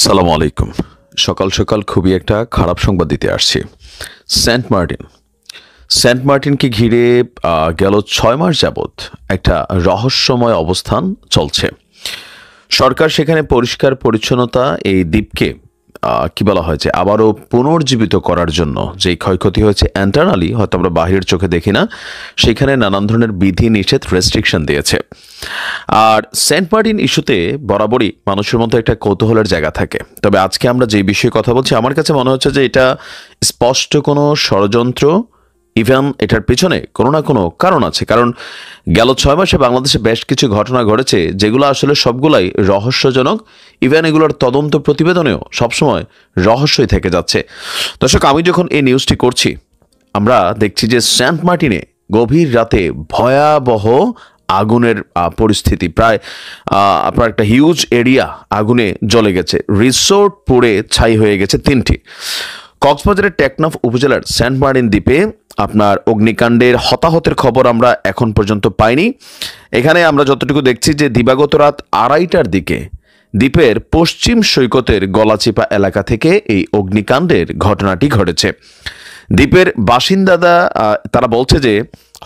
সালামু আলাইকুম। সকাল সকাল খুবই একটা খারাপ সংবাদ দিতে আসছি। সেন্ট মার্টিনকে ঘিরে গেল ৬ মাস যাবৎ একটা রহস্যময় অবস্থান চলছে। সরকার সেখানে পরিষ্কার পরিচ্ছন্নতা এই দ্বীপকে কি বলা হয়েছে আবারও পুনর্জীবিত করার জন্য যেই ক্ষয়ক্ষতি হয়েছে ইন্টারনালি হয়তো আমরা বাহিরের চোখে দেখি না, সেখানে নানান ধরনের বিধি নিষেধ রেস্ট্রিকশন দিয়েছে। আর সেন্ট মার্টিন ইস্যুতে বরাবরই মানুষের মধ্যে একটা কৌতূহলের জায়গা থাকে। তবে আজকে আমরা যে বিষয়ে কথা বলছি, আমার কাছে মনে হচ্ছে যে এটা স্পষ্ট কোনো ষড়যন্ত্র, ইভেন এটার পিছনে কোনো না কোনো কারণ আছে। কারণ গেল ৬ মাসে বাংলাদেশে বেশ কিছু ঘটনা ঘটেছে যেগুলো আসলে সবগুলাই রহস্যজনক। ইভেন এগুলোর তদন্ত প্রতিবেদনেও সবসময় রহস্যই থেকে যাচ্ছে। দর্শক, আমি যখন এই নিউজটি করছি, আমরা দেখছি যে সেন্ট মার্টিনে গভীর রাতে ভয়াবহ আগুনের পরিস্থিতি। প্রায় আপনার একটা হিউজ এরিয়া আগুনে জ্বলে গেছে। রিসোর্ট পুড়ে ছাই হয়ে গেছে ৩টি। কক্সবাজারের টেকনাফ উপজেলার সেন্ট মার্টিন দ্বীপে আপনার অগ্নিকাণ্ডের হতাহতের খবর আমরা এখন পর্যন্ত পাইনি। এখানে আমরা যতটুকু দেখছি যে দিবাগত রাত ২:৩০টার দিকে দ্বীপের পশ্চিম সৈকতের গলাচিপা এলাকা থেকে এই অগ্নিকাণ্ডের ঘটনাটি ঘটেছে। দ্বীপের বাসিন্দারা তারা বলছে যে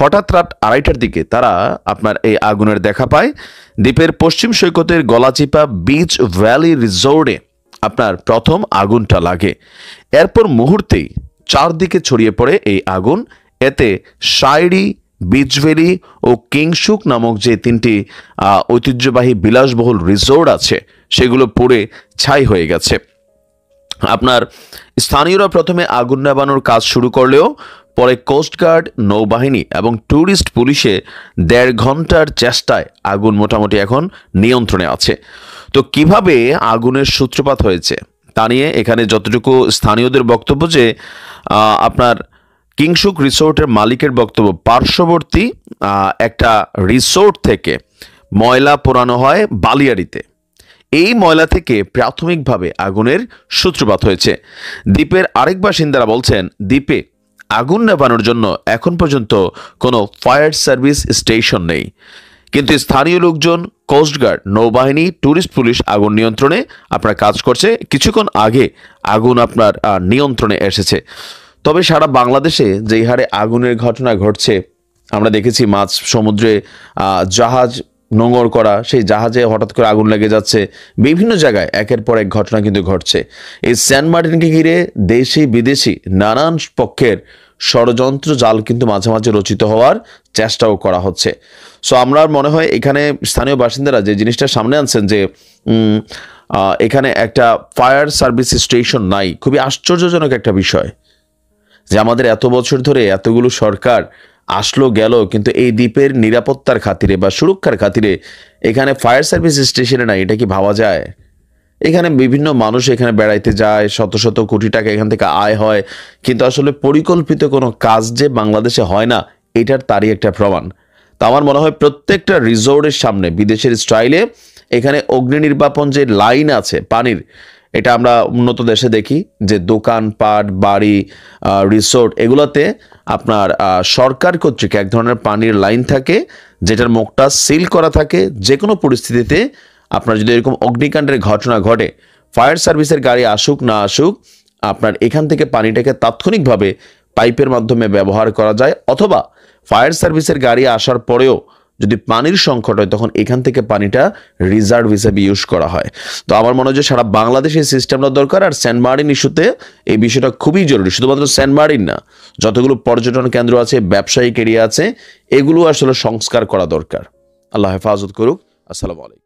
হঠাৎ রাত ২:৩০টার দিকে তারা আপনার এই আগুনের দেখা পায়। দ্বীপের পশ্চিম সৈকতের গলাচিপা বিচ ভ্যালি রিসোর্টে আপনার প্রথম আগুনটা লাগে। এরপর মুহূর্তেই চারদিকে ছড়িয়ে পড়ে এই আগুন। এতে শাইরি, বিচ ভ্যালি ও কিংশুক নামক যে ৩টি ঐতিহ্যবাহী বিলাসবহুল রিসোর্ট আছে সেগুলো পুড়ে ছাই হয়ে গেছে। আপনার স্থানীয়রা প্রথমে আগুন নেভানোর কাজ শুরু করলেও পরে কোস্টগার্ড, নৌবাহিনী এবং ট্যুরিস্ট পুলিশে ১.৫ ঘন্টার চেষ্টায় আগুন মোটামুটি এখন নিয়ন্ত্রণে আছে। তো কিভাবে আগুনের সূত্রপাত হয়েছে তা নিয়ে এখানে যতটুকু স্থানীয়দের বক্তব্য যে আপনার কিংশুক রিসোর্টের মালিকের বক্তব্য, পার্শ্ববর্তী একটা রিসোর্ট থেকে ময়লা পোড়ানো হয় বালিয়াড়িতে। এই ময়লা থেকে প্রাথমিকভাবে আগুনের সূত্রপাত হয়েছে। দ্বীপের আরেক বাসিন্দারা বলছেন, দ্বীপে আগুন নেভানোর জন্য এখন পর্যন্ত কোনো ফায়ার সার্ভিস স্টেশন নেই, কিন্তু স্থানীয় লোকজন, কোস্টগার্ড, নৌবাহিনী, ট্যুরিস্ট পুলিশ আগুন নিয়ন্ত্রণে আপনার কাজ করছে। কিছুক্ষণ আগে আগুন আপনার নিয়ন্ত্রণে এসেছে। তবে সারা বাংলাদেশে যেই হারে আগুনের ঘটনা ঘটছে, আমরা দেখেছি মাছ সমুদ্রে জাহাজ নোঙর করা, সেই জাহাজে হঠাৎ করে আগুন লেগে যাচ্ছে। বিভিন্ন জায়গায় একের পর এক ঘটনা কিন্তু ঘটছে। এই সেন্ট মার্টিনকে ঘিরে দেশি বিদেশি নানান পক্ষের ষড়যন্ত্র জাল কিন্তু মাঝে মাঝে রচিত হওয়ার চেষ্টাও করা হচ্ছে। সো আমরা মনে হয় এখানে স্থানীয় বাসিন্দারা যে জিনিসটা সামনে আনছেন যে এখানে একটা ফায়ার সার্ভিস স্টেশন নাই, খুবই আশ্চর্যজনক একটা বিষয় যে আমাদের এত বছর ধরে এতগুলো সরকার আসলো গেল, কিন্তু এই দ্বীপের নিরাপত্তার খাতিরে বা সুরক্ষার খাতিরে এখানে ফায়ার সার্ভিস স্টেশনে নাই। এটা কি ভাবা যায়? এখানে বিভিন্ন মানুষ এখানে বেড়াইতে যায়, শত শত কোটি টাকা এখান থেকে আয় হয়, কিন্তু আসলে পরিকল্পিত কোনো কাজ যে বাংলাদেশে হয় না, এটার তারই একটা প্রমাণ। তো আমার মনে হয় প্রত্যেকটা রিসোর্টের সামনে বিদেশের স্টাইলে এখানে অগ্নি নির্বাপন যে লাইন আছে পানির, এটা আমরা উন্নত দেশে দেখি যে দোকানপাট, বাড়ি, রিসোর্ট এগুলোতে আপনার সরকার কর্তৃক এক ধরনের পানির লাইন থাকে, যেটার মুখটা সিল করা থাকে। যে কোনো পরিস্থিতিতে আপনার যদি এরকম অগ্নিকাণ্ডের ঘটনা ঘটে, ফায়ার সার্ভিসের গাড়ি আসুক না আসুক, আপনার এখান থেকে পানিটাকে তাৎক্ষণিকভাবে পাইপের মাধ্যমে ব্যবহার করা যায়, অথবা ফায়ার সার্ভিসের গাড়ি আসার পরেও যদি পানির সংকট হয় তখন এখান থেকে পানিটা রিজার্ভ হিসেবে ইউজ করা হয়। তো আমার মনে হয় যে সারা বাংলাদেশে এই সিস্টেমটা দরকার। আর সেন্ট মার্টিন ইস্যুতে এই বিষয়টা খুবই জরুরি। শুধুমাত্র সেন্ট মার্টিন না, যতগুলো পর্যটন কেন্দ্র আছে, ব্যবসায়িক এরিয়া আছে, এগুলো আসলে সংস্কার করা দরকার। আল্লাহ হেফাজত করুক। আসসালামু আলাইকুম।